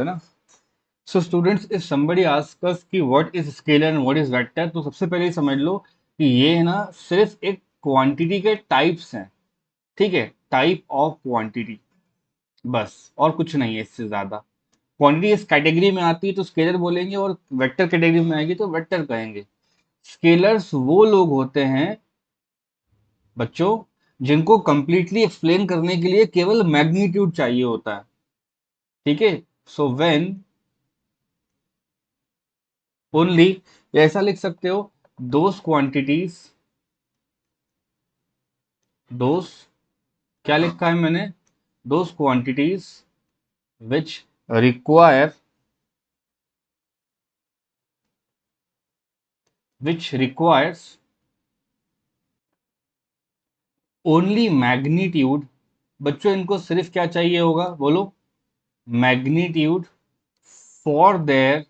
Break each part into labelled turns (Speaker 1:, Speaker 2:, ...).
Speaker 1: है ना। So students, if somebody ask us कि what is scalar and what is vector, तो सबसे पहले ही समझ लो कि ये है ना सिर्फ एक क्वांटिटी के टाइप्स हैं। ठीक है, टाइप ऑफ क्वांटिटी, बस और कुछ नहीं है इससे ज्यादा। क्वांटिटी इस कैटेगरी में आती है तो स्केलर बोलेंगे, और वेक्टर कैटेगरी में आएगी तो वेक्टर कहेंगे। स्केलर्स वो लोग होते हैं बच्चों जिनको कंप्लीटली एक्सप्लेन करने के लिए केवल मैग्नीट्यूड चाहिए होता है। ठीक है, सो व्हेन ओनली, ऐसा लिख सकते हो, दोस क्वांटिटीज, दोस, क्या लिखा है मैंने, those quantities which require, which requires only magnitude. बच्चों इनको सिर्फ क्या चाहिए होगा, बोलो, magnitude for their,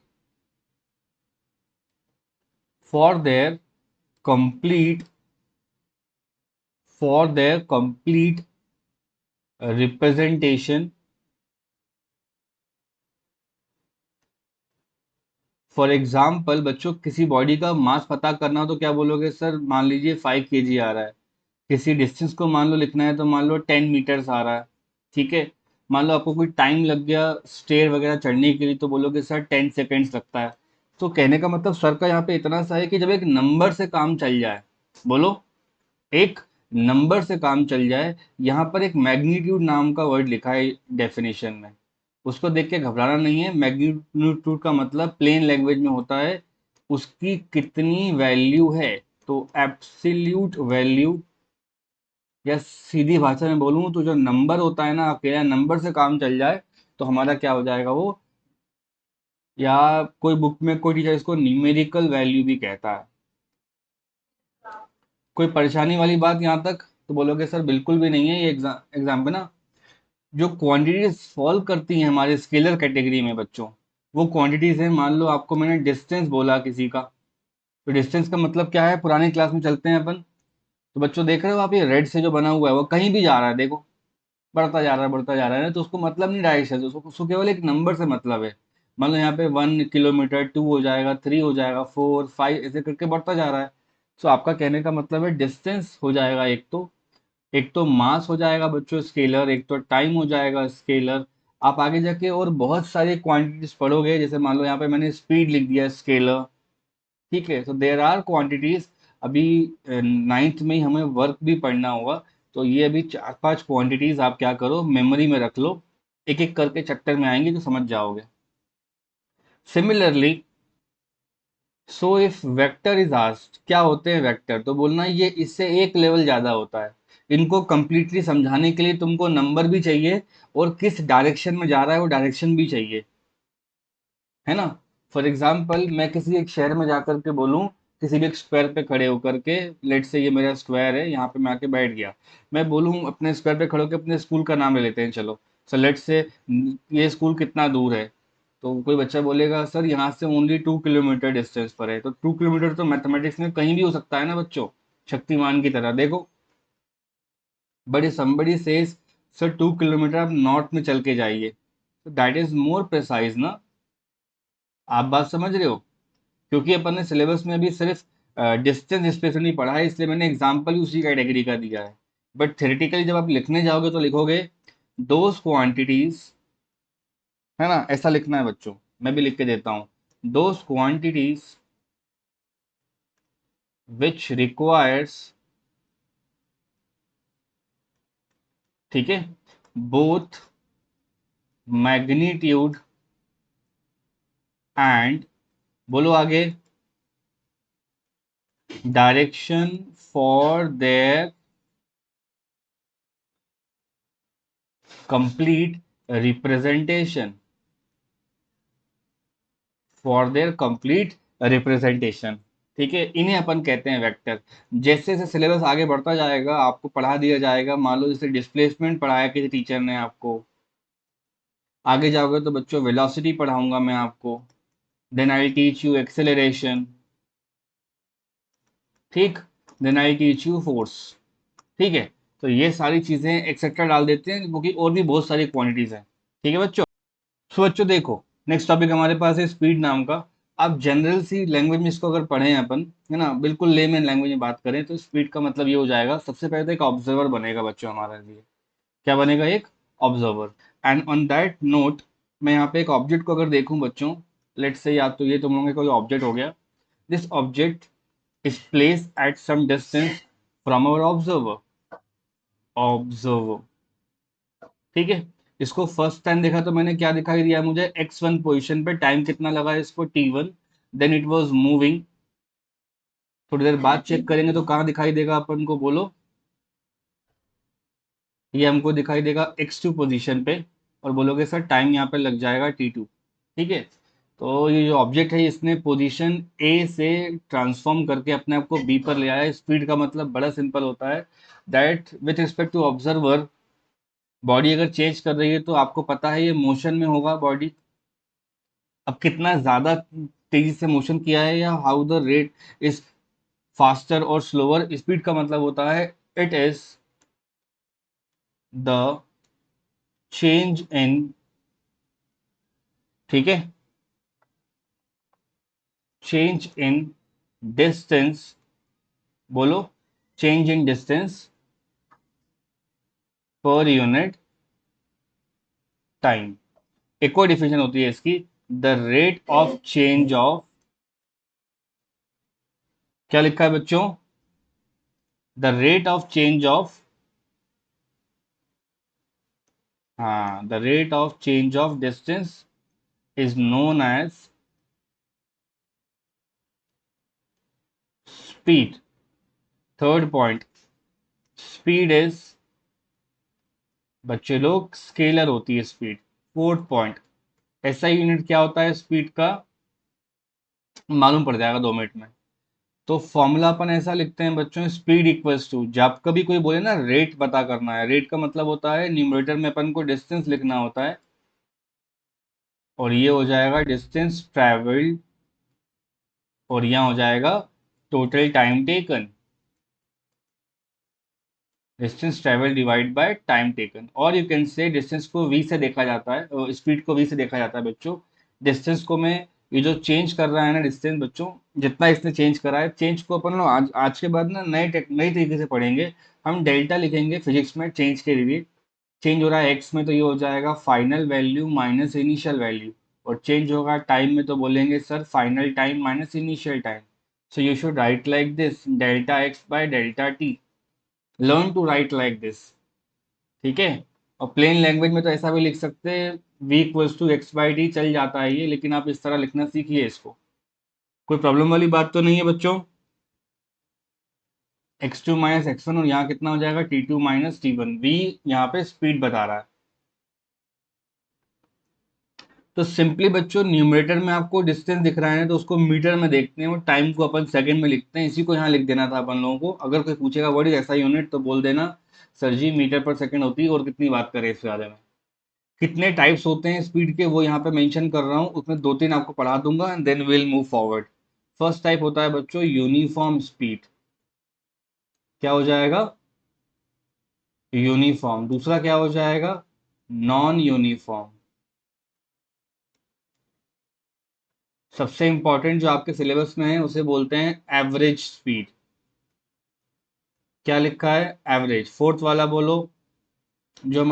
Speaker 1: for their complete, for their complete representation. For example बच्चों, किसी बॉडी का मास पता करना हो तो क्या बोलोगे, सर मान लीजिए 5 kg आ रहा है। किसी डिस्टेंस को मान लो लिखना है तो मान लो 10 मीटर्स आ रहा है। ठीक है, मान लो आपको कोई टाइम लग गया स्टेयर वगैरह चढ़ने के लिए तो बोलोगे सर 10 सेकेंड्स लगता है। तो कहने का मतलब सर का यहाँ पे इतना सा है कि जब एक नंबर से काम चल जाए, बोलो, एक नंबर से काम चल जाए, यहाँ पर एक मैग्नीट्यूड नाम का वर्ड लिखा है डेफिनेशन में, उसको देख के घबराना नहीं है। मैग्नीट्यूड का मतलब प्लेन लैंग्वेज में होता है उसकी कितनी वैल्यू है। तो एब्सोल्यूट वैल्यू, या सीधी भाषा में बोलूँ तो जो नंबर होता है ना, अकेला नंबर से काम चल जाए तो हमारा क्या हो जाएगा वो, या कोई बुक में कोई टीचर इसको न्यूमेरिकल वैल्यू भी कहता है। कोई परेशानी वाली बात यहाँ तक, तो बोलोगे सर बिल्कुल भी नहीं है, ये एग्जाम पे ना जो क्वांटिटीज फॉल करती हैं हमारे स्केलर कैटेगरी में बच्चों, वो क्वांटिटीज हैं। मान लो आपको मैंने डिस्टेंस बोला किसी का, तो डिस्टेंस का मतलब क्या है, पुरानी क्लास में चलते हैं अपन, तो बच्चों देख रहे हो आप, ये रेड से जो बना हुआ है वो कहीं भी जा रहा है, देखो बढ़ता जा रहा है, बढ़ता जा रहा है ना, तो उसको मतलब नहीं डायरेक्शन से, उसको केवल एक नंबर से मतलब है। मान लो यहाँ पे 1 किलोमीटर, 2 हो जाएगा, 3 हो जाएगा, 4, 5, ऐसे करके बढ़ता जा रहा है। तो आपका कहने का मतलब है डिस्टेंस हो जाएगा एक तो, एक तो मास हो जाएगा बच्चों स्केलर, एक तो टाइम हो जाएगा स्केलर। आप आगे जाके और बहुत सारी क्वांटिटीज पढ़ोगे, जैसे मान लो यहाँ पे मैंने स्पीड लिख दिया स्केलर। ठीक है, तो देर आर क्वांटिटीज। अभी 9th में ही हमें वर्क भी पढ़ना होगा, तो ये अभी 4-5 क्वांटिटीज आप क्या करो, मेमोरी में रख लो, एक एक करके चैप्टर में आएंगे तो समझ जाओगे। Similarly, so if vector is asked, क्या होते हैं वेक्टर, तो बोलना ये इससे एक लेवल ज्यादा होता है। इनको कंप्लीटली समझाने के लिए तुमको नंबर भी चाहिए, और किस डायरेक्शन में जा रहा है वो डायरेक्शन भी चाहिए, है ना। फॉर एग्जाम्पल मैं किसी एक शहर में जाकर के बोलूं, किसी भी एक स्क्वायर पे खड़े होकर के, लेट से ये मेरा स्क्वायर है, यहाँ पे मैं आके बैठ गया, मैं बोलूं अपने स्क्वायर पे खड़े होकर अपने स्कूल का नाम ले लेते हैं, चलो। सो लेट से ये स्कूल कितना दूर है, तो कोई बच्चा बोलेगा सर यहाँ से ओनली 2 किलोमीटर डिस्टेंस पर है। तो 2 किलोमीटर तो मैथमेटिक्स में कहीं भी हो सकता है ना बच्चों, शक्तिमान की तरह देखो। बड़ी somebody सेज सर 2 किलोमीटर आप नॉर्थ में चल के जाइए, तो दैट इज मोर प्रिसाइज ना। आप बात समझ रहे हो, क्योंकि अपन ने सिलेबस में अभी सिर्फ डिस्टेंस स्पेस नहीं पढ़ा है, इसलिए मैंने एग्जाम्पल ही उसी कैटेगरी का दिया है। बट थेरेटिकली जब आप लिखने जाओगे तो लिखोगे दोज क्वांटिटीज, है ना, ऐसा लिखना है बच्चों। मैं भी लिख के देता हूँ, दोज क्वांटिटीज विच रिक्वायर्स, ठीक है, बोथ मैग्नीट्यूड एंड, बोलो आगे, direction for their complete representation, for their complete representation. ठीक है, इन्हें अपन कहते हैं वेक्टर। जैसे जैसे सिलेबस आगे बढ़ता जाएगा आपको पढ़ा दिया जाएगा, मान लो जैसे डिस्प्लेसमेंट पढ़ाया किसी टीचर ने आपको, आगे जाओगे तो बच्चों वेलोसिटी पढ़ाऊंगा मैं आपको, then I teach you acceleration, ठीक, then I teach you force. ठीक है, तो ये सारी चीजें एक्सेट्रा डाल देते हैं, क्योंकि और भी बहुत सारी क्वांटिटीज हैं। ठीक है बच्चों। सो बच्चों देखो, नेक्स्ट टॉपिक हमारे पास है स्पीड नाम का। आप जनरल सी लैंग्वेज में इसको अगर पढ़ें अपन, है ना, बिल्कुल लेमैन लैंग्वेज में बात करें तो स्पीड का मतलब ये हो जाएगा, सबसे पहले तो एक ऑब्जर्वर बनेगा बच्चों हमारे लिए। क्या बनेगा? एक observer. And on that note, मैं यहाँ पे एक ऑब्जेक्ट को अगर देखूं बच्चों, लेट्स से या तो ये तुम लोगों का कोई ऑब्जेक्ट हो गया, this object is place at some distance from our observer. Observer, ठीक है। इसको फर्स्ट टाइम देखा तो मैंने क्या दिखाई दिया मुझे, x1 पोजीशन पे टाइम कितना लगा है इसको, t1। Then it was moving. थोड़ी देर बाद चेक करेंगे तो कहाँ दिखाई देगा अपन को, बोलो। ये हमको दिखाई देगा x2 पोजीशन पे। और बोलोगे सर टाइम यहाँ पे लग जाएगा t2। ठीक है। तो ये जो ऑब्जेक्ट है इसने पोजीशन a से ट्रांसफॉर्म करके अपने आप को b पर ले आया है। स्पीड का मतलब बड़ा सिंपल होता है, that with respect to observer, body अगर चेंज कर रही है तो आपको पता है ये मोशन में होगा बॉडी। अब कितना ज्यादा तेजी से मोशन किया है, या how the rate is faster और स्लोअर। स्पीड का मतलब होता है it is the change in, ठीक है, चेंज इन डिस्टेंस। बोलो, change in distance per unit time. एक और डिफिनेशन होती है इसकी, the rate of change of, क्या लिखा है बच्चों, the rate of change of, हाँ, the rate of change of distance is known as speed. Third point, speed is, बच्चे लोग, स्केलर होती है स्पीड। फोर्थ पॉइंट, ऐसा यूनिट क्या होता है स्पीड का, मालूम पड़ जाएगा 2 मिनट में। तो फॉर्मूला अपन ऐसा लिखते हैं बच्चों, स्पीड इक्वल्स टू, जब कभी कोई बोले ना रेट पता करना है, रेट का मतलब होता है न्यूमरेटर में अपन को डिस्टेंस लिखना होता है, और ये हो जाएगा डिस्टेंस ट्रेवल्ड, और यहाँ हो जाएगा total time taken. Distance travel divide by time taken, और यू कैन से डिस्टेंस को v से देखा जाता है, स्पीड को v से देखा जाता है बच्चों। डिस्टेंस को मैं, ये जो चेंज कर रहा है ना डिस्टेंस बच्चों, जितना इसने चेंज करा है, चेंज को अपन लोग आज के बाद ना नई तरीके से पढ़ेंगे। हम डेल्टा लिखेंगे फिजिक्स में चेंज के लिए। चेंज हो रहा है एक्स में तो ये हो जाएगा final value minus initial value, और चेंज होगा टाइम में तो बोलेंगे sir final time minus initial time. So you should write like this, delta x by delta t. Learn to write like this, ठीक है। और प्लेन लैंग्वेज में तो ऐसा भी लिख सकते हैं, v equals to x by t, चल जाता है ये, लेकिन आप इस तरह लिखना सीखिए इसको। कोई प्रॉब्लम वाली बात तो नहीं है बच्चों। x2 माइनस x1, और यहाँ कितना हो जाएगा t2 माइनस t1। v यहाँ पे स्पीड बता रहा है। तो सिंपली बच्चों, न्यूमरेटर में आपको डिस्टेंस दिख रहा है तो उसको मीटर में देखते हैं, और टाइम को अपन सेकंड में लिखते हैं। इसी को यहाँ लिख देना था अपन लोगों को। अगर कोई पूछेगा व्हाट इज ऐसा यूनिट, तो बोल देना सर जी मीटर पर सेकंड होती है। और कितनी बात करें इसके बारे में, कितने टाइप्स होते हैं स्पीड के वो यहाँ पे मेंशन कर रहा हूँ, उसमें 2-3 आपको पढ़ा दूंगा, and then will move forward. First type होता है बच्चों यूनिफॉर्म स्पीड। क्या हो जाएगा? यूनिफॉर्म। दूसरा क्या हो जाएगा? Non uniform. सबसे इंपॉर्टेंट जो आपके सिलेबस में है उसे बोलते हैं एवरेज स्पीड। क्या लिखा है? एवरेज। फोर्थ वाला बोलो, जो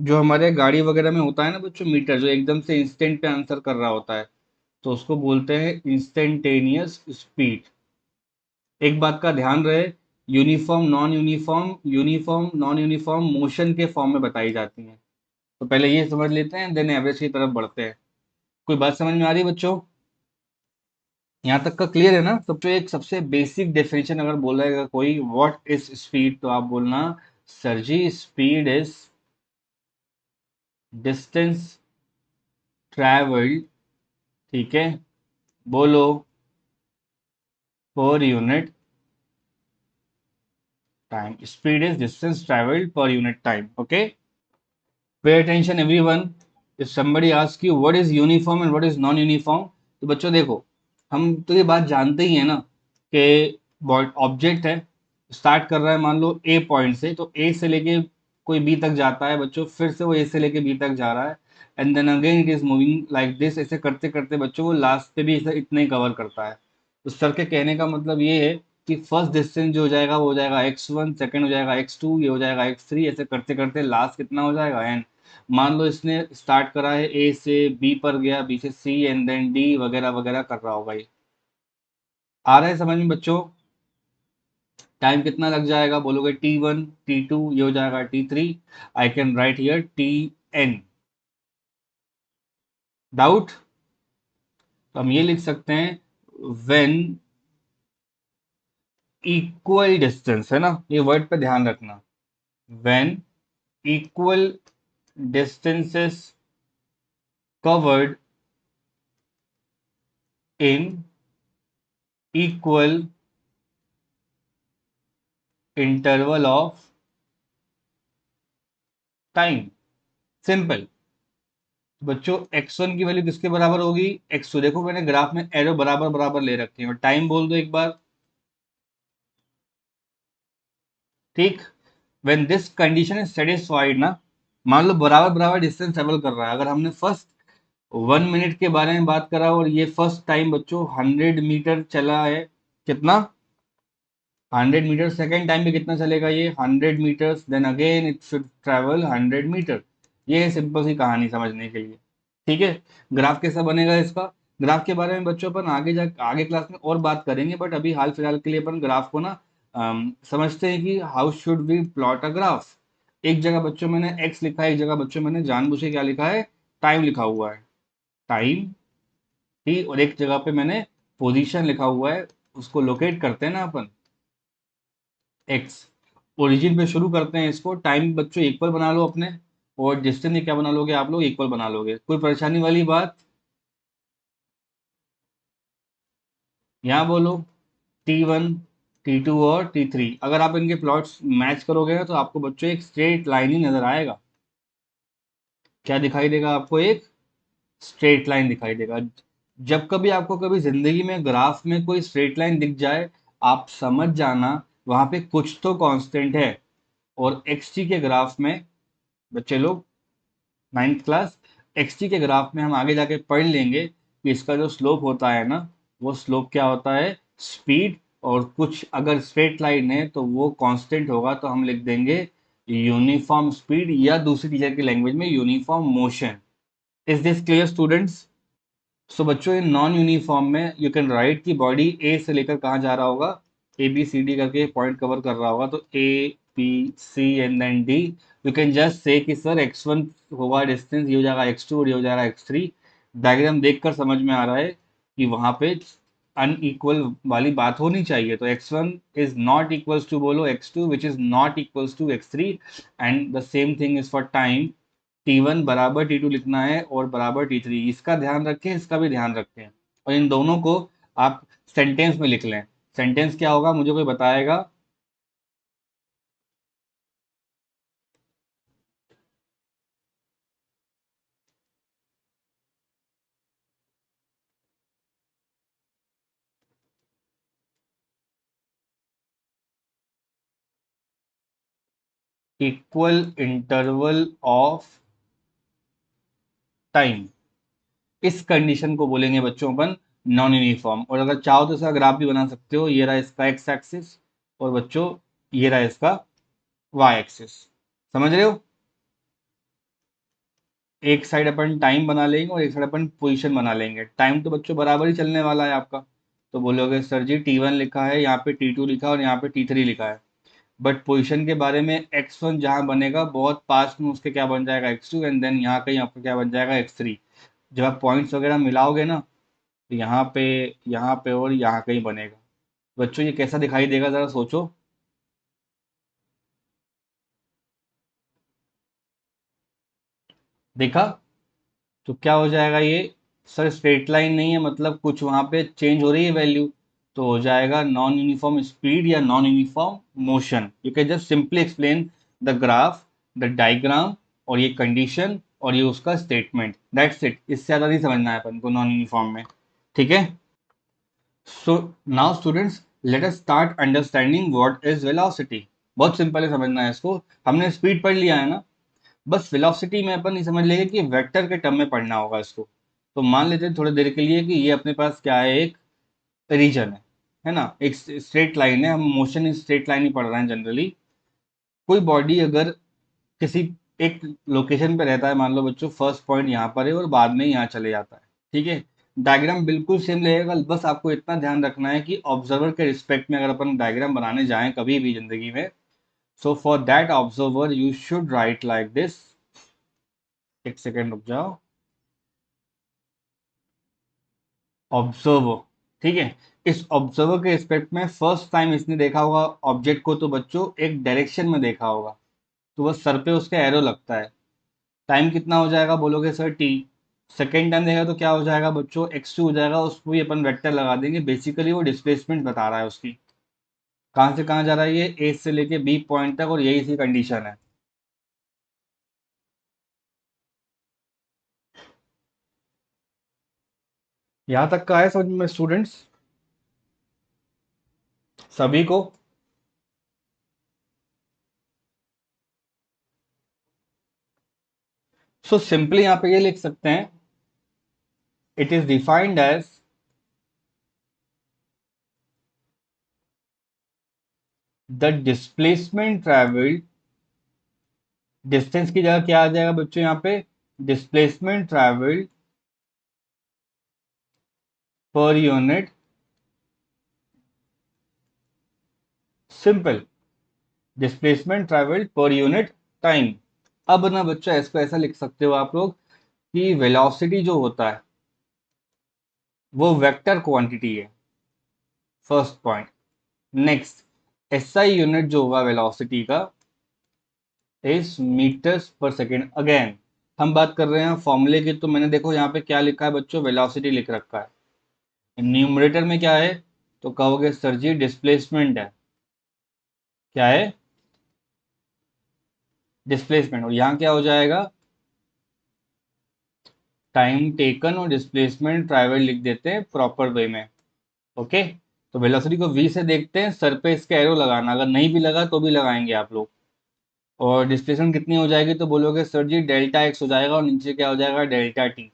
Speaker 1: हमारे गाड़ी वगैरह में होता है ना बच्चों, मीटर, जो एकदम से इंस्टेंट पे आंसर कर रहा होता है, तो उसको बोलते हैं इंस्टेंटेनियस स्पीड। एक बात का ध्यान रहे, uniform non uniform, uniform non uniform motion के फॉर्म में बताई जाती हैं। तो पहले ये समझ लेते हैं, देन एवरेज की तरफ बढ़ते हैं। कोई बात समझ में आ रही है बच्चों? यहाँ तक का क्लियर है ना? सबसे एक सबसे बेसिक डेफिनेशन अगर बोलेगा कोई व्हाट इज स्पीड, तो आप बोलना sir ji speed is distance travelled, ठीक है, बोलो, per unit time. Speed is distance travelled per unit time, okay. Pay attention everyone, if somebody ask you what is uniform and what is non uniform, तो बच्चों देखो, हम तो ये बात जानते ही है ना कि ऑब्जेक्ट है, स्टार्ट कर रहा है मान लो ए पॉइंट से, तो ए से लेके कोई बी तक जाता है बच्चों, फिर से वो ए से लेके बी तक जा रहा है। And then again it is moving like this. ऐसे करते करते बच्चों वो लास्ट पे भी इसे इतना ही कवर करता है। तो सर के कहने का मतलब ये है कि फर्स्ट डिस्टेंस जो हो जाएगा वो हो जाएगा x1, सेकंड हो जाएगा x2, ये हो जाएगा x3, ऐसे करते करते लास्ट कितना हो जाएगा n। मान लो इसने स्टार्ट करा है a से b पर गया, b से c एंड देन d वगैरह वगैरह कर रहा होगा ये। आ रहा है समझ में बच्चों? टाइम कितना लग जाएगा बोलोगे? t1, t2, ये हो जाएगा t3। I can write here tn। Doubt? तो हम ये लिख सकते हैं व्हेन इक्वल डिस्टेंस, है ना, ये वर्ड पे ध्यान रखना। When equal distances covered in equal interval of time। Simple. बच्चों x1 की वैल्यू किसके बराबर होगी? x2। देखो मैंने ग्राफ में एरो बराबर बराबर ले रखे हैं, और टाइम बोल दो एक बार। ठीक। When this condition is satisfied ना, मान लो बराबर बराबर डिस्टेंस ट्रेवल कर रहा है। अगर हमने फर्स्ट 1 मिनट के बारे में बात करा और ये फर्स्ट टाइम बच्चों 100 मीटर चला है, कितना? 100 मीटर। सेकेंड टाइम पे कितना चलेगा ये? 100 metres. Then again it should travel 100 metre. ये है सिंपल सी कहानी समझने के लिए। ठीक है। ग्राफ कैसा बनेगा इसका? ग्राफ के बारे में बच्चों अपन आगे क्लास में और बात करेंगे, बट अभी हाल फिलहाल के लिए अपन ग्राफ को ना समझते हैं कि how should we plot a graph. एक जगह बच्चों मैंने एक्स लिखा है, एक जगह बच्चों मैंने जानबूझ के क्या लिखा है? टाइम लिखा हुआ है। टाइम। ठीक। और एक जगह पे मैंने पोजीशन लिखा हुआ है। उसको लोकेट करते हैं ना अपन, एक्स। ओरिजिन पे शुरू करते हैं इसको। टाइम बच्चों इक्वल बना लो अपने, और डिस्टेंस क्या बना लोगे आप लोग? इक्वल बना लोगे। कोई परेशानी वाली बात? यहाँ बोलो t1, t2 और t3। अगर आप इनके प्लॉट्स मैच करोगे ना तो आपको बच्चों एक स्ट्रेट लाइन ही नजर आएगा। क्या दिखाई देगा आपको? एक स्ट्रेट लाइन दिखाई देगा। जब कभी आपको कभी जिंदगी में ग्राफ में कोई स्ट्रेट लाइन दिख जाए, आप समझ जाना वहां पे कुछ तो कांस्टेंट है। और एक्स के ग्राफ में बच्चे लोग, 9th क्लास, एक्सटी के ग्राफ में हम आगे जाके पढ़ लेंगे कि इसका जो स्लोप होता है ना, वो स्लोप क्या होता है? स्पीड। और कुछ अगर स्ट्रेट लाइन है तो वो कांस्टेंट होगा, तो हम लिख देंगे यूनिफॉर्म स्पीड, या दूसरी टीचर की लैंग्वेज में uniform motion. Is this clear students? So बच्चों इन नॉन यूनिफॉर्म में यू कैन राइट की बॉडी ए से लेकर कहाँ जा रहा होगा? ए बी सी डी करके पॉइंट कवर कर रहा होगा, तो A B C and then D. You can just say कि सर x1 होगा डिस्टेंस, ये हो जाएगा x2 और ये हो जाएगा x3। डायग्राम देखकर समझ में आ रहा है कि वहां पे अनइक्वल वाली बात होनी चाहिए। तो x1 is not equals to बोलो x2, which is not equals to x3। And the same thing is for time. t1 बराबर t2 लिखना है और बराबर t3। इसका ध्यान रखें, इसका भी ध्यान रखें, और इन दोनों को आप सेंटेंस में लिख लें। सेंटेंस क्या होगा मुझे कोई बताएगा? Equal interval of time. इस कंडीशन को बोलेंगे बच्चों अपन नॉन यूनिफॉर्म। और अगर चाहो तो इसका ग्राफ भी बना सकते हो। ये रहा इसका एक्स एक्सिस, और बच्चों ये रहा इसका वाई एक्सिस। समझ रहे हो? एक साइड अपन टाइम बना लेंगे और एक साइड अपन पोजीशन बना लेंगे। टाइम तो बच्चों बराबर ही चलने वाला है आपका। तो बोलोगे सर जी t1 लिखा है, यहाँ पे t2 लिखा है और यहाँ पे t3 लिखा है, बट पोजीशन के बारे में x1 जहाँ बनेगा बहुत पास में उसके क्या बन जाएगा? x2। एंड देन यहाँ कहीं आपका क्या बन जाएगा? x3। जब आप पॉइंट्स वगैरह मिलाओगे ना, तो यहाँ पे और यहाँ कहीं बनेगा। बच्चों ये कैसा दिखाई देगा जरा सोचो। देखा? तो क्या हो जाएगा ये? सर स्ट्रेट लाइन नहीं है, मतलब कुछ वहां पे चेंज हो रही है वैल्यू। तो हो जाएगा नॉन यूनिफॉर्म स्पीड या non uniform motion. You can just simply explain the graph, the diagram, और ये कंडीशन, और ये उसका स्टेटमेंट। That's it. इससे ज्यादा नहीं समझना है अपन को नॉन यूनिफॉर्म में। ठीक है। So now students, let us start understanding what is velocity. बहुत सिंपल है समझना है इसको। हमने स्पीड पढ़ लिया है ना। बस वेलोसिटी में अपन नहीं समझ लेंगे कि वेक्टर के टर्म में पढ़ना होगा इसको। तो मान लेते हैं थोड़ी देर के लिए कि ये अपने पास क्या है, एक रीजन है ना, एक स्ट्रेट लाइन है, हम मोशन इन स्ट्रेट लाइन ही पढ़ रहे हैं जनरली। कोई बॉडी अगर किसी एक लोकेशन पे रहता है, मान लो बच्चों फर्स्ट पॉइंट यहाँ पर है और बाद में यहाँ चले जाता है, ठीक है, डायग्राम बिल्कुल सेम लगेगा, बस आपको इतना ध्यान रखना है कि ऑब्जर्वर के रिस्पेक्ट में अगर अपन डायग्राम बनाने जाएं कभी भी जिंदगी में, so for that observer you should write like this. एक सेकेंड रुक जाओ। ऑब्जर्वर, ठीक है, इस ऑब्जर्वर के रिस्पेक्ट में फर्स्ट टाइम इसने देखा होगा ऑब्जेक्ट को, तो बच्चों एक डायरेक्शन में देखा होगा, तो बस सर पे उसका एरो लगता है। टाइम कितना हो जाएगा बोलोगे सर, टी। सेकेंड टाइम देगा तो क्या हो जाएगा बच्चों, x2 हो जाएगा, उसको भी अपन वेक्टर लगा देंगे, बेसिकली वो डिस्प्लेसमेंट बता रहा है उसकी, कहाँ से कहाँ जा रहा है ये, ए से लेके बी पॉइंट तक, और यही सी कंडीशन है। यहाँ तक का है समझ में स्टूडेंट्स, सभी को? सो सिंपली यहाँ पे ये लिख सकते हैं, it is defined as the displacement travelled, distance की जगह क्या आ जाएगा बच्चों यहाँ पे, displacement travelled per unit, simple, displacement travelled per unit time. अब ना बच्चों इसको ऐसा लिख सकते हो आप लोग कि वेलोसिटी जो होता है वो वेक्टर क्वांटिटी है, first point. Next, SI unit जो होगा वेलोसिटी का इज मीटर्स पर सेकेंड। अगेन हम बात कर रहे हैं फॉर्मूले की, तो मैंने देखो यहाँ पे क्या लिखा है बच्चों, वेलोसिटी लिख रखा है। न्यूमरेटर में क्या है, तो कहोगे सर जी डिस्प्लेसमेंट है, क्या है, डिस्प्लेसमेंट, और यहाँ क्या हो जाएगा, टाइम टेकन और डिस्प्लेसमेंट ट्रैवल लिख देते हैं प्रॉपर वे में। ओके, तो वेलोसिटी को वी से देखते हैं, सर पे इसका एरो लगाना, अगर नहीं भी लगा तो भी लगाएंगे आप लोग। और डिस्प्लेसमेंट कितनी हो जाएगी, तो बोलोगे सर जी डेल्टा एक्स हो जाएगा, और नीचे क्या हो जाएगा, डेल्टा टी।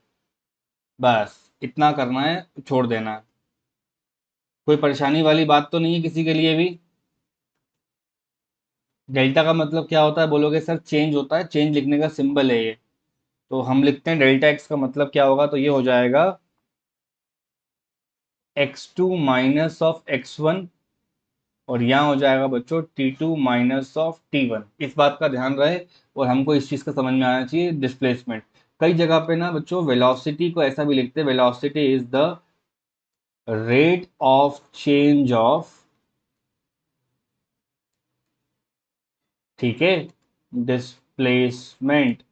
Speaker 1: बस इतना करना है, छोड़ देना है। कोई परेशानी वाली बात तो नहीं है किसी के लिए भी? डेल्टा का मतलब क्या होता है बोलोगे सर, चेंज होता है, चेंज लिखने का सिंबल है ये। तो हम लिखते हैं डेल्टा एक्स का मतलब क्या होगा, तो ये हो जाएगा x2 माइनस ऑफ x1, और यहाँ हो जाएगा बच्चों T2 माइनस ऑफ T1। इस बात का ध्यान रहे, और हमको इस चीज़ का समझ में आना चाहिए डिस्प्लेसमेंट। कई जगह पे ना बच्चों वेलोसिटी को ऐसा भी लिखते हैं, velocity is the rate of change of, ठीक है, डिस्प्लेसमेंट।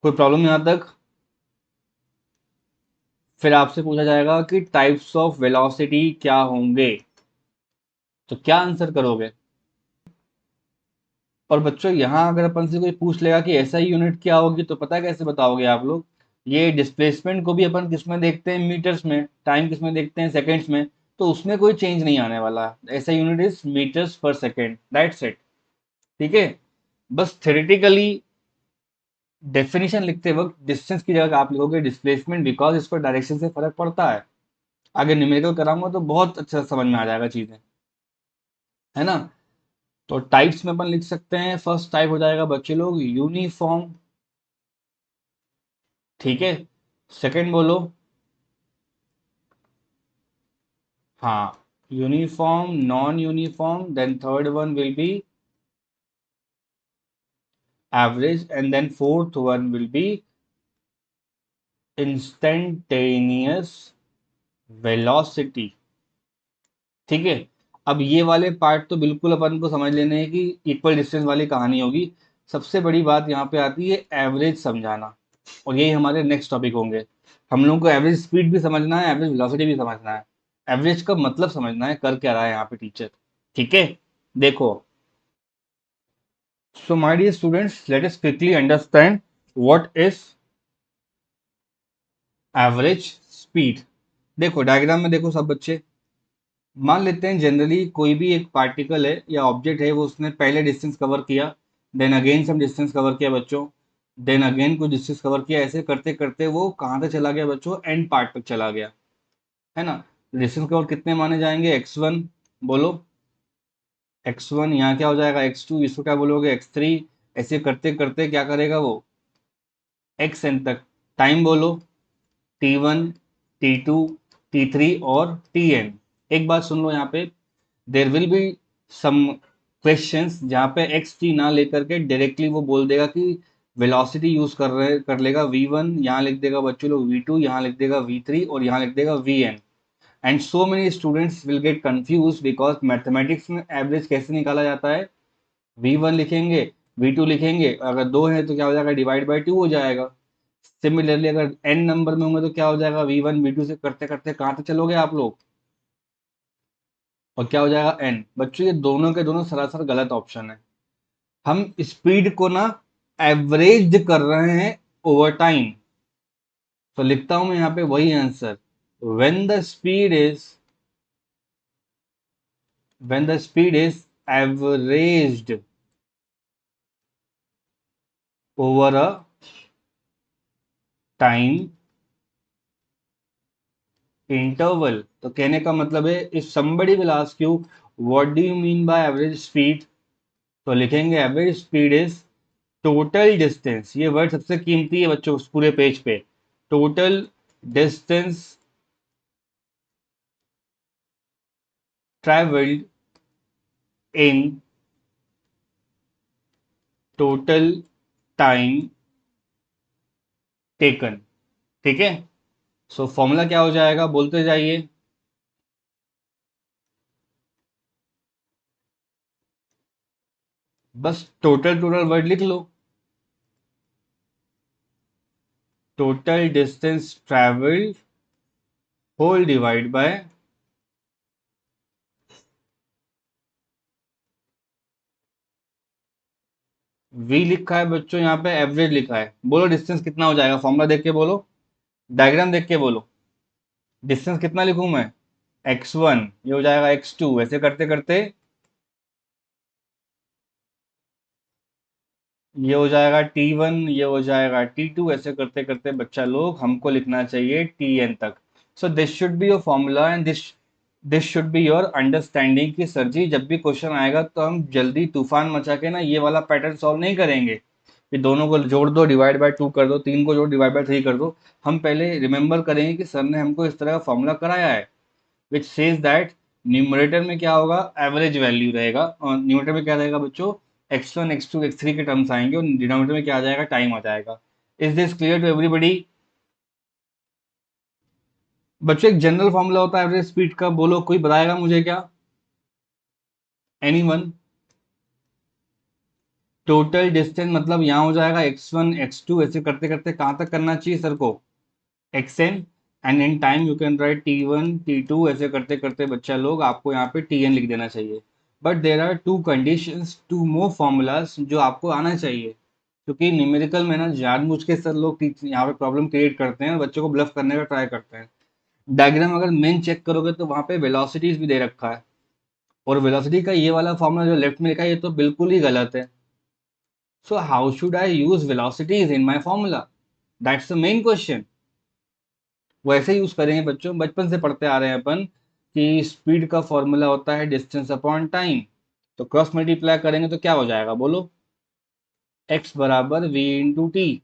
Speaker 1: कोई प्रॉब्लम यहाँ तक? फिर आपसे पूछा जाएगा कि टाइप्स ऑफ वेलोसिटी क्या होंगे, तो क्या आंसर करोगे? और बच्चों यहाँ अगर अपन से कोई पूछ लेगा कि एसआई यूनिट क्या होगी, तो पता है कैसे बताओगे आप लोग, ये डिस्प्लेसमेंट को भी अपन किस में देखते हैं, मीटर्स में, टाइम किस में देखते हैं, सेकंड्स में, तो उसमें कोई चेंज नहीं आने वाला। एसआई यूनिट इज मीटर्स पर सेकेंड, दैट्स इट, ठीक है। बस थ्योरेटिकली डेफिनेशन लिखते वक्त डिस्टेंस की जगह आप लिखोगे डिस्प्लेसमेंट, बिकॉज इसको डायरेक्शन से फर्क पड़ता है। आगे न्यूमेरिकल कराऊंगा तो बहुत अच्छा समझ में आ जाएगा चीजें, है ना। तो टाइप्स में अपन लिख सकते हैं, फर्स्ट टाइप हो जाएगा बच्चे लोग यूनिफॉर्म, ठीक है। सेकंड बोलो, हाँ, uniform, non uniform, then third one will be average, and then fourth one will be instantaneous velocity, ठीक है। अब ये वाले पार्ट तो बिल्कुल अपन को समझ लेने हैं कि इक्वल डिस्टेंस वाली कहानी होगी। सबसे बड़ी बात यहाँ पे आती है एवरेज समझाना, और यही हमारे नेक्स्ट टॉपिक होंगे। हम लोगों को एवरेज स्पीड भी समझना है, एवरेज वेलोसिटी भी समझना है, एवरेज का मतलब समझना है, कर क्या रहा है यहाँ पे टीचर, ठीक है। देखो, so my dear students, let us quickly understand what is average speed. देखो डायग्राम में देखो सब बच्चे, मान लेते हैं जनरली कोई भी एक पार्टिकल है या ऑब्जेक्ट है, वो उसने पहले डिस्टेंस कवर किया, then again some distance cover किया बच्चों, देन अगेन कुछ डिस्टेंस कवर किया, ऐसे करते करते वो कहाँ तक चला गया बच्चों, एंड पार्ट तक चला गया, है ना। डिस्टेंस कवर कितने माने जाएंगे, x1, बोलो x1, यहाँ क्या हो जाएगा x2, इसको क्या बोलोगे x3, ऐसे करते करते क्या करेगा वो xn तक। टाइम बोलो t1, t2, t3 और tn। एक बात सुन लो यहाँ पे, there will be some questions जहाँ पे एक्स टी ना लेकर के डायरेक्टली वो बोल देगा कि वेलोसिटी यूज कर लेगा v1, यहाँ लिख देगा बच्चों लोग v2, यहाँ लिख देगा v3 और यहाँ लिख देगा vn। And so many students will get confuse because mathematics में एवरेज कैसे निकाला जाता है, v1 लिखेंगे, v2 लिखेंगे, अगर दो है तो क्या हो जाएगा, डिवाइड बाई टू हो जाएगा। सिमिलरली अगर n नंबर में होंगे तो क्या हो जाएगा, v1 v2 से करते करते कहाँ तक चलोगे आप लोग, और क्या हो जाएगा n। बच्चों ये दोनों के दोनों सरासर गलत ऑप्शन है। हम स्पीड को ना एवरेज कर रहे हैं ओवर टाइम। तो लिखता हूं मैं यहाँ पे वही answer, when the speed is when the speed is averaged over a time interval. तो कहने का मतलब है, if somebody will ask you what do you mean by average speed, तो लिखेंगे average speed is total distance, ये word सबसे कीमती है बच्चों उस पूरे पेज पे, total distance travelled in total time taken. ठीक है, सो फॉर्मूला क्या हो जाएगा, बोलते जाइए। बस टोटल टोटल वर्ड लिख लो, total distance travelled whole divide by, we लिखा है बच्चों यहाँ पे, एवरेज लिखा है, बोलो डिस्टेंस कितना हो जाएगा, फॉर्मूला देख के बोलो, डायग्राम देख के बोलो, डिस्टेंस कितना लिखूं मैं, x1, ये हो जाएगा x2, ऐसे करते करते ये हो जाएगा t1, ये हो जाएगा t2, ऐसे करते करते बच्चा लोग हमको लिखना चाहिए tn तक। So this should be your formula and this this should be your understanding कि सर जी जब भी क्वेश्चन आएगा तो हम जल्दी तूफान मचा के ना ये वाला पैटर्न सॉल्व नहीं करेंगे कि दोनों को जोड़ दो डिवाइड बाय टू कर दो, तीन को जोड़ डिवाइड बाय थ्री कर दो। हम पहले रिमेंबर करेंगे कि सर ने हमको इस तरह का फॉर्मूला कराया है विच सेज दैट न्यूमरेटर में क्या होगा, एवरेज वैल्यू रहेगा, और न्यूमरेटर में क्या रहेगा बच्चों, x1 x2 x3 के टर्म्स आएंगे, और डिनोमिनेटर में क्या आ जाएगा, टाइम आ जाएगा। Is this clear to everybody. बच्चों एक जनरल फॉर्मूला होता है एवरेज स्पीड का, बोलो कोई बताएगा मुझे क्या, एनीवन। टोटल डिस्टेंस मतलब यहाँ हो जाएगा x1 x2, ऐसे करते करते कहाँ तक करना चाहिए सर को, xn, and in time you can right t1 t2, ऐसे करते करते बच्चा लोग आपको यहाँ पे tn लिख देना चाहिए। But there are two conditions, two more formulas जो आपको आना चाहिए, क्योंकि न्यूमेरिकल में ना जानबूझ के सर लोग यहाँ पे प्रॉब्लम क्रिएट करते हैं, बच्चों को ब्लफ करने का ट्राई करते हैं। डायग्राम अगर मेन चेक करोगे तो वहाँ पे वेलोसिटीज भी दे रखा है, और वेलोसिटी का ये वाला फॉर्मूला जो लेफ्ट में लिखा है ये तो बिल्कुल ही गलत है। So how should I use velocities in my formula, that's the main question. वैसे यूज करेंगे बच्चों, बचपन से पढ़ते आ रहे हैं अपन कि स्पीड का फॉर्मूला होता है डिस्टेंस अपॉन टाइम। तो क्रॉस मल्टीप्लाई करेंगे तो क्या हो जाएगा बोलो, x बराबर v इंटू टी।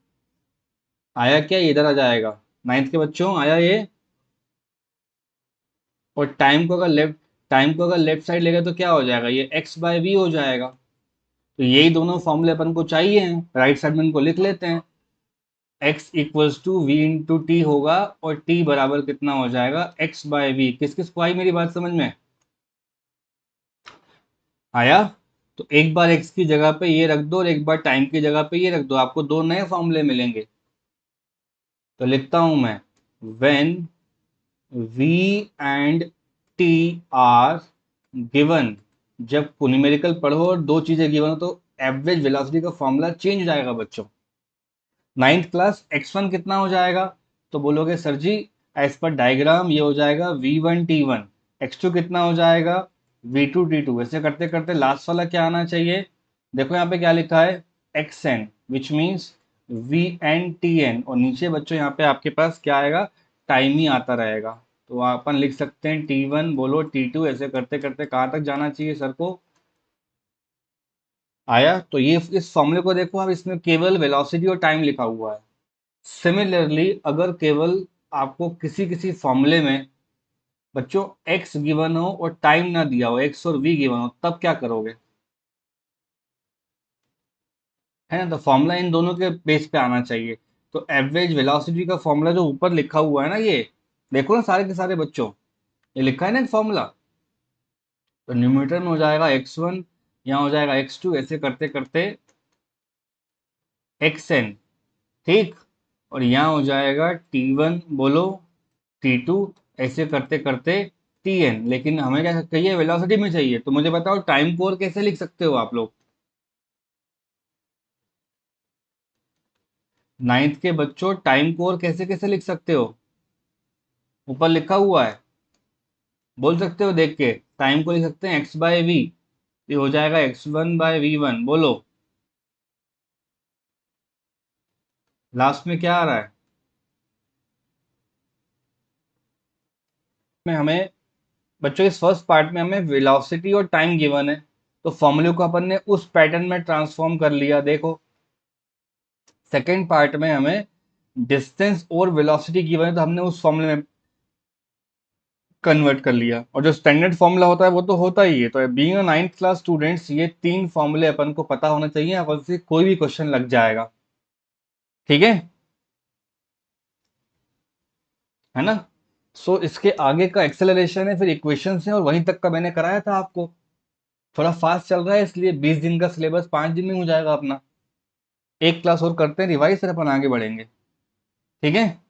Speaker 1: आया क्या, इधर आ जाएगा, नाइन्थ के बच्चों आया ये। और टाइम को अगर लेफ्ट साइड लेगा तो क्या हो जाएगा, ये x बाय वी हो जाएगा। तो यही दोनों फॉर्मूले अपन को चाहिए हैं, राइट साइड में इनको लिख लेते हैं, x equals to v into t होगा, और t बराबर कितना हो जाएगा, x बाय वी। किस किस को आई मेरी बात समझ में, आया। तो एक बार x की जगह पे ये रख दो और एक बार टाइम की जगह पे ये रख दो, आपको दो नए फॉर्मूले मिलेंगे। तो लिखता हूं मैं, when v and t are given, जब न्यूमेरिकल पढ़ो और दो चीजें गिवन हो तो एवरेज वेलोसिटी का फॉर्मूला चेंज हो जाएगा बच्चों। नाइन्थ क्लास x1 कितना हो जाएगा, तो बोलोगे सर जी एज पर डायग्राम ये हो जाएगा v1 t1, x2 कितना हो जाएगा, v2 t2। ऐसे करते करते लास्ट वाला क्या आना चाहिए, देखो यहाँ पे क्या लिखा है, xn, which means vn tn, और नीचे बच्चों यहाँ पे आपके पास क्या आएगा, टाइम ही आता रहेगा। तो अपन लिख सकते हैं t1 बोलो t2, ऐसे करते करते कहाँ तक जाना चाहिए सर को, आया। तो ये इस फॉर्मूले को देखो आप, इसमें केवल वेलोसिटी और टाइम लिखा हुआ है। सिमिलरली अगर केवल आपको किसी किसी फॉर्मूले में बच्चों x गिवन हो और टाइम ना दिया हो, x और v गिवन हो, तब क्या करोगे, है ना। तो फॉर्मूला इन दोनों के बेस पे आना चाहिए। तो एवरेज वेलोसिटी का फॉर्मूला जो ऊपर लिखा हुआ है ना, ये देखो ना सारे के सारे बच्चों, ये लिखा है ना फॉर्मूला। तो न्यूमरेटर में हो जाएगा x1, यहाँ हो जाएगा x2, ऐसे करते करते xn, ठीक। और यहाँ हो जाएगा t1 बोलो t2, ऐसे करते करते tn। लेकिन हमें क्या चाहिए, वेलोसिटी में चाहिए। तो मुझे बताओ टाइम को और कैसे लिख सकते हो आप लोग, नाइन्थ के बच्चों टाइम को और कैसे कैसे लिख सकते हो, ऊपर लिखा हुआ है, बोल सकते हो देख के। टाइम को लिख सकते हैं x/v, ये हो जाएगा x1/v1, बोलो लास्ट में क्या आ रहा है। में हमें बच्चों इस फर्स्ट पार्ट में हमें वेलोसिटी और टाइम गिवन है, तो फॉर्मूले को अपन ने उस पैटर्न में ट्रांसफॉर्म कर लिया, देखो। सेकेंड पार्ट में हमें डिस्टेंस और वेलोसिटी गिवन है, तो हमने उस फॉर्मूले में कन्वर्ट कर लिया। और जो स्टैंडर्ड फॉर्मूला होता है वो तो होता ही है। तो being a 9th class students, ये तीन फॉर्मूले अपन को पता होना चाहिए, अपन से कोई भी क्वेश्चन लग जाएगा, ठीक है ना। सो इसके आगे का एक्सेलरेशन है, फिर इक्वेशन है, और वहीं तक का मैंने कराया था आपको। थोड़ा फास्ट चल रहा है इसलिए 20 दिन का सिलेबस 5 दिन में हो जाएगा अपना। एक क्लास और करते हैं रिवाइज, फिर अपन आगे बढ़ेंगे, ठीक है।